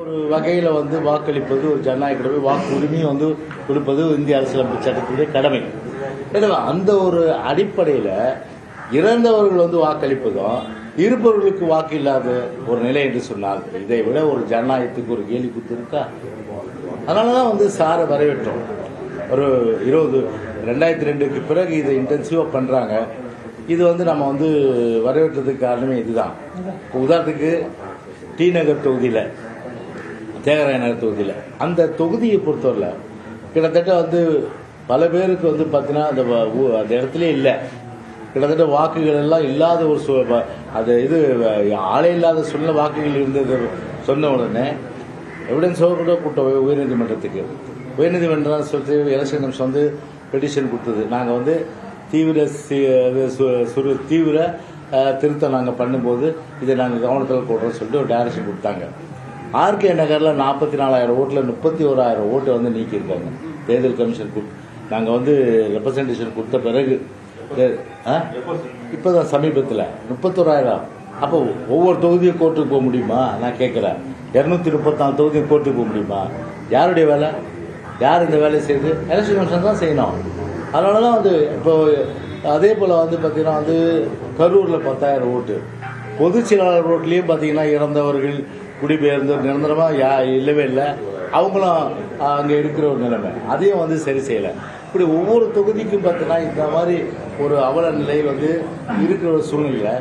ஒரு வகையில் வாக்களிப்பது ஒரு ஜனநாயக கடமை, வாக்கு உரிமையை கொடுப்பது இந்திய அரசியலமைப்பு சட்டத்துடைய கடமை. எனவே அந்த ஒரு அடிப்படையில் இறந்தவர்கள் வாக்களிப்பதும் இருப்பவர்களுக்கு வாக்கு இல்லாத ஒரு நிலை என்று சொன்னால் இதை விட ஒரு ஜனநாயகத்துக்கு ஒரு கேலி குத்து இருக்கா? அதனாலதான் சாரை வரவேற்றோம். ஒரு 2002க்கு பிறகு இதை இன்டென்சிவா பண்றாங்க. இது நம்ம வரவேற்றதுக்கு காரணமே இதுதான். உதாரணத்துக்கு டி நகர் தொகுதியில், தியாகராய நகர் தொகுதியில், அந்த தொகுதியை பொறுத்தவரை கிட்டத்தட்ட பல பேருக்கு பார்த்தீங்கன்னா அந்த இடத்துல இல்லை, கிட்டத்தட்ட வாக்குகள் எல்லாம் இல்லாத ஒரு அது ஆளே இல்லாத சொன்ன வாக்குகள் இருந்தது. சொன்ன உடனே எவிடன்ஸ் கூட கூட்டம் உயர்நீதிமன்றத்துக்கு. உயர்நீதிமன்றம் சொல்லி எலெக்ஷன் கமிஷன் பெட்டிஷன் கொடுத்தது. நாங்கள் தீவிர திருத்தம் நாங்கள் பண்ணும்போது இதை நாங்கள் கவனத்தில் கொடுறோம்னு சொல்லிட்டு ஒரு டைரக்ஷன் கொடுத்தாங்க. ஆர்கே நகரில் 44,000 ஓட்டில் 31,000 ஓட்டு நீக்கியிருக்காங்க. தேர்தல் கமிஷன் நாங்கள் ரெப்ரசன்டேஷன் கொடுத்த பிறகு இப்போதான் சமீபத்தில் 31,000. அப்போ ஒவ்வொரு தொகுதியும் கோர்ட்டுக்கு போக முடியுமா? நான் கேட்குறேன். 234 தொகுதியும் கோர்ட்டுக்கு போக முடியுமா? யாருடைய வேலை? யார் இந்த வேலையை செய்யுது? எலெக்ஷன் கமிஷன் தான் செய்யணும். அதனால தான் இப்போ அதே போல் பார்த்தீங்கன்னா கரூரில் 10,000 ஓட்டு. பொதுச் செயலாளர் ரோட்லேயும் பார்த்தீங்கன்னா இறந்தவர்கள் குடிபெயர்ந்து நிரந்தரமாக இல்லவே இல்லை. அவங்களும் அங்கே இருக்கிற ஒரு நிலைமை, அதையும் சரி செய்யலை. இப்படி ஒவ்வொரு தொகுதிக்கும் பார்த்தீங்கன்னா இந்த மாதிரி ஒரு அவல நிலை இருக்கிற ஒரு சூழ்நிலை.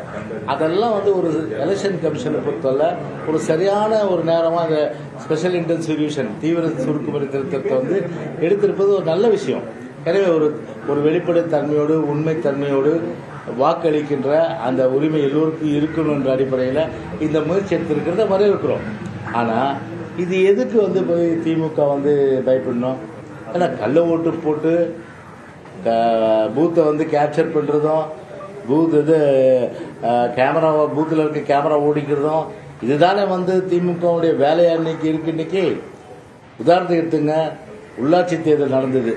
அதெல்லாம் ஒரு எலெக்ஷன் கமிஷனை பொறுத்தவரை ஒரு சரியான ஒரு நேரமாக அந்த ஸ்பெஷல் இன்டென்சிவ் ரிவிஷன் தீவிர சுருக்குமுறை திருத்தத்தை எடுத்திருப்பது ஒரு நல்ல விஷயம். எனவே ஒரு வெளிப்படைத்தன்மையோடு உண்மைத்தன்மையோடு வாக்களிக்கின்ற அந்த உரிமை எல்லோருக்கும் இருக்கணும் என்ற அடிப்படையில் இந்த முயற்சி எடுத்திருக்கிறத வரவேற்கிறோம். ஆனால் இது எதுக்கு போய் திமுக பயப்படணும்? ஏன்னா கள்ள ஓட்டு போட்டு பூத்தை கேப்சர் பண்ணுறதும், கேமரா பூத்தில் இருக்க கேமரா ஓடிக்கிறதும் இதுதானே திமுகவுடைய வேலையா இருக்கு. இன்னைக்கு உதாரணத்துக்கு எடுத்துங்க, உள்ளாட்சி தேர்தல் நடந்தது.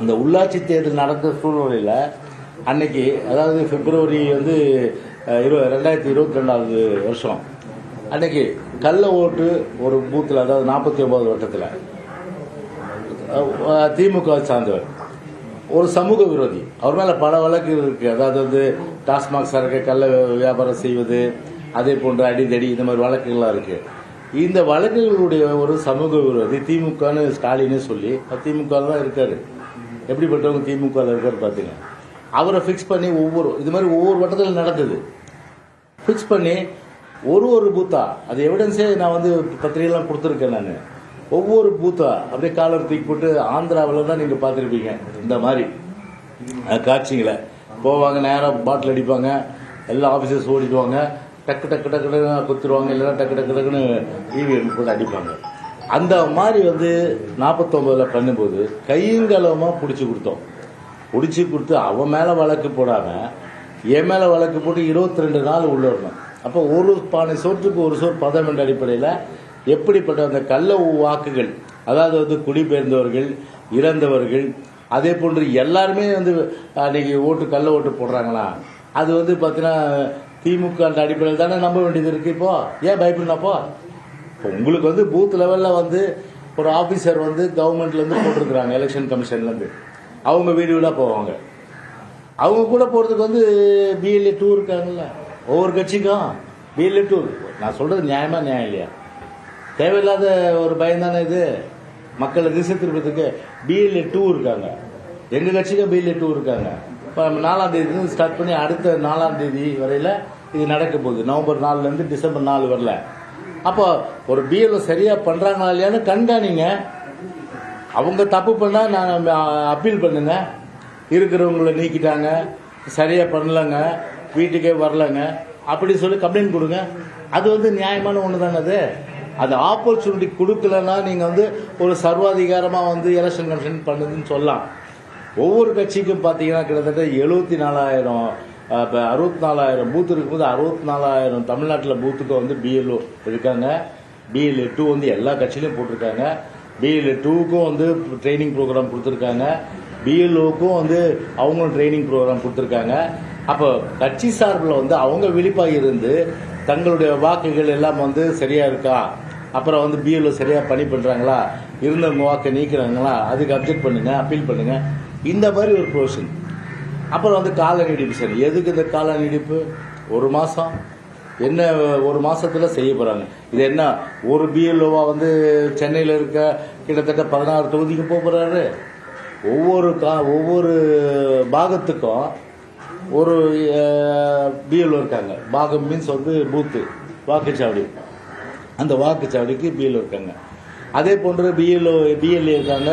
இந்த உள்ளாட்சி தேர்தல் நடந்த சூழ்நிலையில் அன்னைக்கு, அதாவது பிப்ரவரி 2022 வருஷம் அன்னைக்கு கள்ள ஓட்டு ஒரு பூத்தில், அதாவது 49 வட்டத்தில் திமுக சார்ந்தவர் ஒரு சமூக விரோதி, அவர் மேல பல வழக்குகள் இருக்கு. அதாவது டாஸ்மாக் சரக்கு கள்ள வியாபாரம் செய்வது, அதே போன்ற அடிதடி, இந்த மாதிரி வழக்குகள்லாம் இருக்கு. இந்த வழக்குகளுடைய ஒரு சமூக விரோதி திமுகன்னு ஸ்டாலினே சொல்லி திமுக தான் இருக்காரு. எப்படிப்பட்டவங்க திமுக இருக்காரு பாத்தீங்க. அவரை பிக்ஸ் பண்ணி இது மாதிரி ஒவ்வொரு வட்டத்தில் நடந்தது. பிக்ஸ் பண்ணி ஒரு பூத்தா, அது எவிடன்ஸே நான் பத்திரிகைலாம் கொடுத்துருக்கேன். நான் ஒவ்வொரு பூத்தா அப்படியே காலர் தூக்கி போட்டு, ஆந்திராவில் தான் நீங்க பார்த்துருப்பீங்க இந்த மாதிரி காட்சிகளை. போவாங்க, நேரம் பாட்டில் அடிப்பாங்க, எல்லா ஆபீசர்ஸ் ஓடிடுவாங்க, டக்கு டக்கு டக்கு குத்துருவாங்க, இல்லைன்னா டக்கு டக்கு டக்குன்னு இவிஎம் போட்டு அடிப்பாங்க. அந்த மாதிரி 49 பண்ணும்போது கையங்கலமா பிடிச்சி கொடுத்து அவன் மேல வழக்கு போடாம என் மேல வழக்கு போட்டு 22 நாள் உள்ள வரணும். அப்போ ஒரு பானை சோற்றுக்கு ஒரு சோறு பதம் என்ற அடிப்படையில் எப்படிப்பட்ட அந்த கள்ள வாக்குகள், அதாவது குடிபெயர்ந்தவர்கள், இறந்தவர்கள், அதே போன்று எல்லாருமே அன்னைக்கு கள்ள ஓட்டு போடுறாங்களா? அது பார்த்தீங்கன்னா திமுக அந்த அடிப்படையில் தானே நம்ப வேண்டியது இருக்கு. இப்போ ஏன் பயப்படணும்ப்போ? இப்போ உங்களுக்கு பூத் லெவலில் ஒரு ஆபீசர் கவர்மெண்ட்லேருந்து போட்டிருக்கிறாங்க, எலெக்ஷன் கமிஷன்லேருந்து. அவங்க வீடியோல போவாங்க. அவங்க கூட போகிறதுக்கு BLA 2 இருக்காங்கல்ல, ஒவ்வொரு கட்சிக்கும் BLA 2. நான் சொல்றது நியாயமா நியாயம் இல்லையா? தேவையில்லாத ஒரு பயம் தானே இது. மக்களை திசை திருப்பத்துக்கு BLA 2 இருக்காங்க. எங்க கட்சிக்கும் BLA 2 இருக்காங்க. 4ஆம் தேதி ஸ்டார்ட் பண்ணி அடுத்த 4ஆம் தேதி வரையில இது நடக்க போகுது. நவம்பர் 4ல இருந்து டிசம்பர் 4 வரல. அப்போ ஒரு BLO சரியா பண்றாங்களா இல்லையான்னு கண்காணிங்க. அவங்க தப்பு பண்ணா நான் அப்பீல் பண்ணுங்க. இருக்கிறவங்களை நீக்கிட்டாங்க, சரியா பண்ணலங்க, வீட்டுக்கே வரலங்க அப்படி சொல்லி கம்ப்ளைண்ட் கொடுங்க. அது நியாயமான ஒண்ணு தானே. அது ஆப்பர்ச்சுனிட்டி கொடுக்கலன்னா நீங்க ஒரு சர்வாதிகாரமா எலெக்ஷன் கமிஷன் பண்ணுதுன்னு சொல்லலாம். ஒவ்வொரு கட்சிக்கும் பாத்தீங்கன்னா கிட்டத்தட்ட 64,000 பூத் இருக்கும்போது 64,000 தமிழ்நாட்டில் பூத்துக்கு BLO இருக்காங்க. BLA 2 எல்லா கட்சியிலும் போட்டிருக்காங்க. BLA 2க்கும் ட்ரைனிங் ப்ரோக்ராம் கொடுத்துருக்காங்க. BLOக்கும் அவங்களும் ட்ரைனிங் ப்ரோக்ராம் கொடுத்துருக்காங்க. அப்போ கட்சி சார்பில் அவங்க விழிப்பாக இருந்து தங்களுடைய வாக்குகள் எல்லாம் சரியா இருக்கா அப்புறம் வந்து பிஎல்ஓ சரியாக பணி பண்ணுறாங்களா, இருந்தவங்க வாக்கை நீக்கிறாங்களா, அதுக்கு அப்ஜெக்ட் பண்ணுங்க, அப்பீல் பண்ணுங்க, இந்த மாதிரி ஒரு ப்ரொவிஷன். அப்புறம் வந்து கால நீடிப்பு. சரி, எதுக்கு இந்த கால நீடிப்பு? ஒரு மாதம் என்ன, ஒரு மாசத்துல செய்ய போறாங்க. இது என்ன ஒரு பிஎல்ஓவா வந்து சென்னையில் இருக்க கிட்டத்தட்ட 16 தொகுதிக்கு போக போறாரு. ஒவ்வொரு பாகத்துக்கும் ஒரு பிஎல்ஓ இருக்காங்க. பாகம் மீன்ஸ் வந்து பூத்து, வாக்குச்சாவடி. அந்த வாக்குச்சாவடிக்கு பிஎல்ஓ இருக்காங்க. அதே போன்று பிஎல்ஏ இருக்காங்க,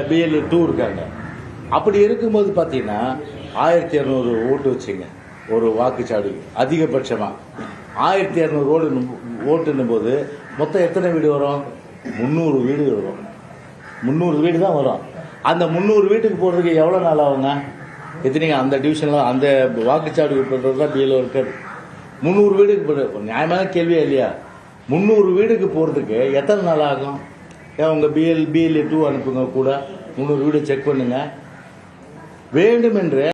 பிஎல்ஏ 2 இருக்காங்க. அப்படி இருக்கும்போது பார்த்தீங்கன்னா 1200 ஓட்டு வச்சுங்க ஒரு வாக்குச்சாவடிக்கு அதிகபட்சமாக. 1200 ஓட்டுன்னும் போது மொத்தம் எத்தனை வீடு வரும்? 300 வீடு வரும். 300 வீடு தான் வரும். அந்த 300 வீட்டுக்கு போகிறதுக்கு எவ்வளோ நாள் ஆகுங்க? எத்தனைங்க அந்த டிவிஷனில் அந்த வாக்குச்சாவடி பண்ணுறது தான் பிஎல்ஓ இருக்காது. 300 வீடுக்கு போகிற நியாயமான கேள்வியா இல்லையா? 300 வீடுக்கு போகிறதுக்கு எத்தனை நாள் ஆகும்? ஏன் உங்கள் பிஎல்ஏ 2 அனுப்புங்க கூட, 300 வீடு செக் பண்ணுங்க. வேண்டுமென்று